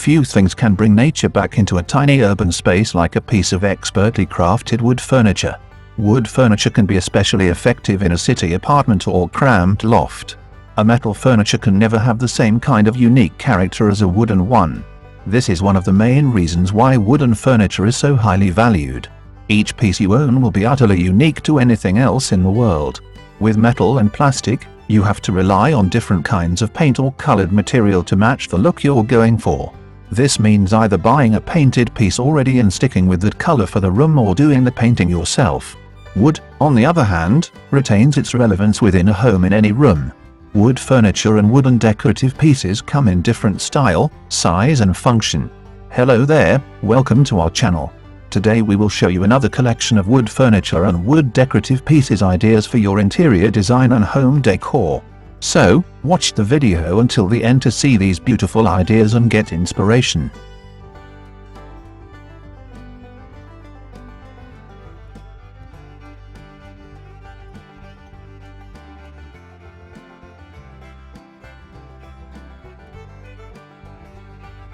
Few things can bring nature back into a tiny urban space like a piece of expertly crafted wood furniture. Wood furniture can be especially effective in a city apartment or cramped loft. A metal furniture can never have the same kind of unique character as a wooden one. This is one of the main reasons why wooden furniture is so highly valued. Each piece you own will be utterly unique to anything else in the world. With metal and plastic, you have to rely on different kinds of paint or colored material to match the look you're going for. This means either buying a painted piece already and sticking with that color for the room or doing the painting yourself. Wood, on the other hand, retains its relevance within a home in any room. Wood furniture and wooden decorative pieces come in different style, size and function. Hello there, welcome to our channel. Today we will show you another collection of wood furniture and wood decorative pieces ideas for your interior design and home decor. So, watch the video until the end to see these beautiful ideas and get inspiration.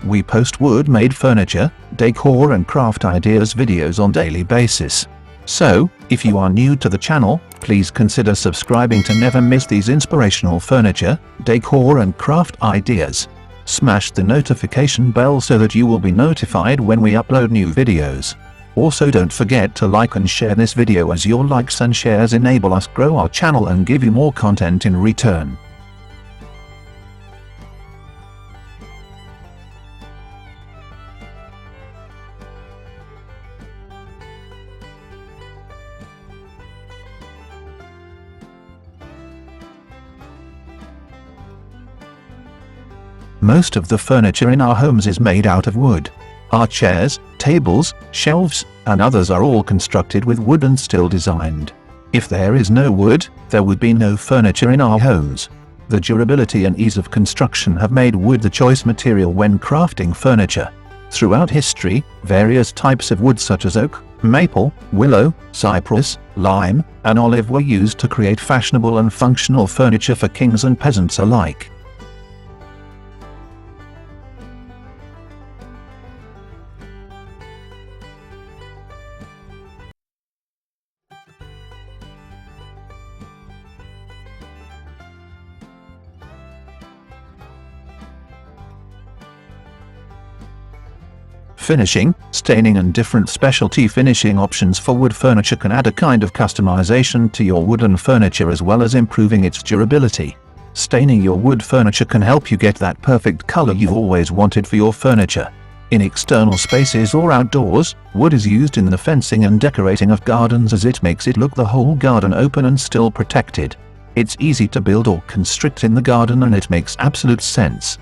We post wood-made furniture, decor and craft ideas videos on daily basis. So, if you are new to the channel, please consider subscribing to never miss these inspirational furniture, decor and craft ideas. Smash the notification bell so that you will be notified when we upload new videos. Also don't forget to like and share this video as your likes and shares enable us grow our channel and give you more content in return. Most of the furniture in our homes is made out of wood. Our chairs, tables, shelves, and others are all constructed with wood and still designed. If there is no wood, there would be no furniture in our homes. The durability and ease of construction have made wood the choice material when crafting furniture. Throughout history, various types of wood such as oak, maple, willow, cypress, lime, and olive were used to create fashionable and functional furniture for kings and peasants alike. Finishing, staining and different specialty finishing options for wood furniture can add a kind of customization to your wooden furniture as well as improving its durability. Staining your wood furniture can help you get that perfect color you've always wanted for your furniture. In external spaces or outdoors, wood is used in the fencing and decorating of gardens as it makes it look the whole garden open and still protected. It's easy to build or construct in the garden and it makes absolute sense.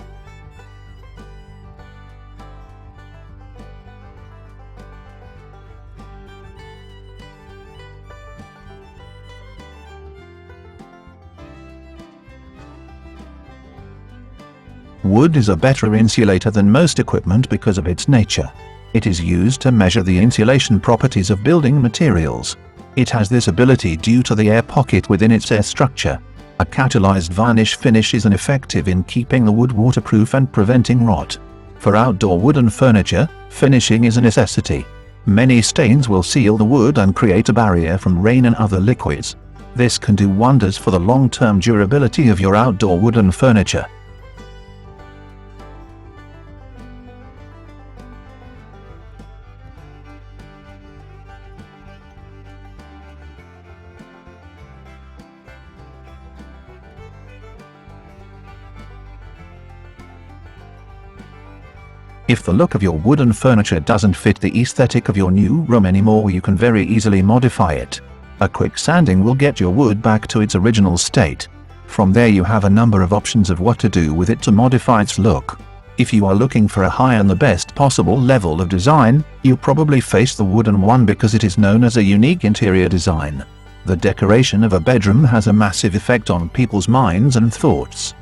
Wood is a better insulator than most equipment because of its nature. It is used to measure the insulation properties of building materials. It has this ability due to the air pocket within its air structure. A catalyzed varnish finish is effective in keeping the wood waterproof and preventing rot. For outdoor wooden furniture, finishing is a necessity. Many stains will seal the wood and create a barrier from rain and other liquids. This can do wonders for the long-term durability of your outdoor wooden furniture. If the look of your wooden furniture doesn't fit the aesthetic of your new room anymore, you can very easily modify it. A quick sanding will get your wood back to its original state. From there you have a number of options of what to do with it to modify its look. If you are looking for a high and the best possible level of design, you probably face the wooden one because it is known as a unique interior design. The decoration of a bedroom has a massive effect on people's minds and thoughts.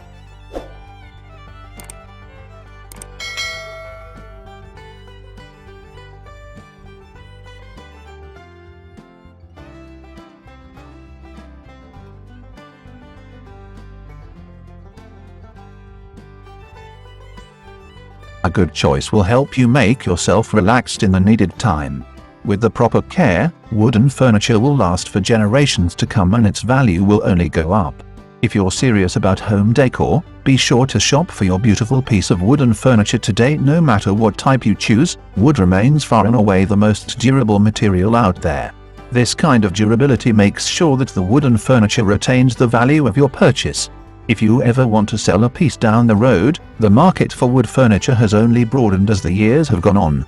A good choice will help you make yourself relaxed in the needed time. With the proper care, wooden furniture will last for generations to come and its value will only go up. If you're serious about home decor, be sure to shop for your beautiful piece of wooden furniture today. No matter what type you choose, wood remains far and away the most durable material out there. This kind of durability makes sure that the wooden furniture retains the value of your purchase. If you ever want to sell a piece down the road, the market for wood furniture has only broadened as the years have gone on.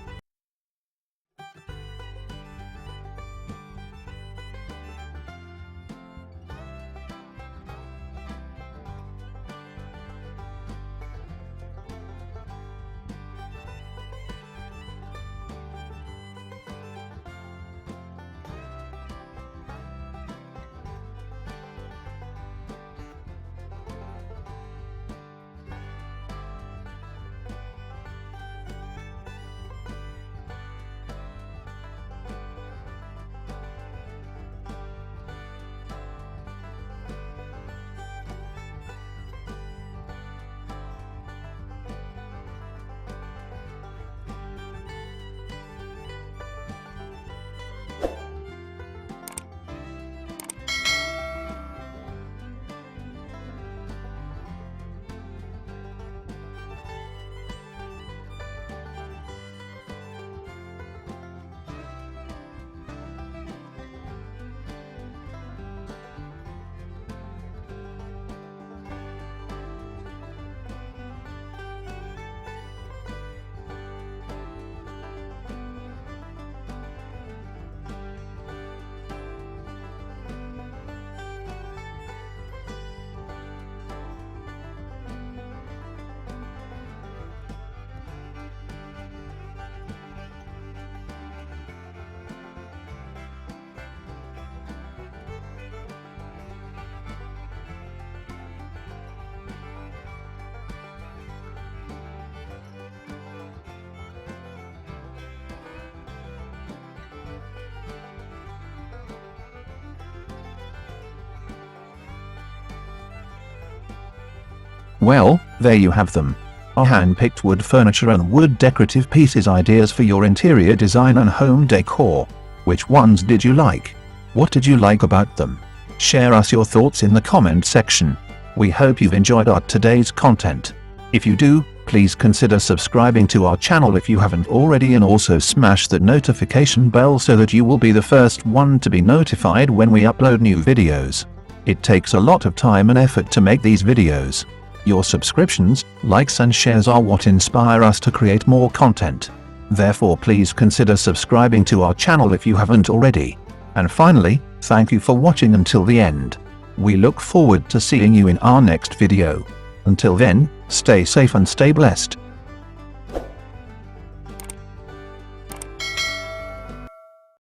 Well, there you have them. Our hand-picked wood furniture and wood decorative pieces ideas for your interior design and home decor. Which ones did you like? What did you like about them? Share us your thoughts in the comment section. We hope you've enjoyed our today's content. If you do, please consider subscribing to our channel if you haven't already, and also smash that notification bell so that you will be the first one to be notified when we upload new videos. It takes a lot of time and effort to make these videos. Your subscriptions, likes and shares are what inspire us to create more content. Therefore, please consider subscribing to our channel if you haven't already. And finally, thank you for watching until the end. We look forward to seeing you in our next video. Until then, stay safe and stay blessed.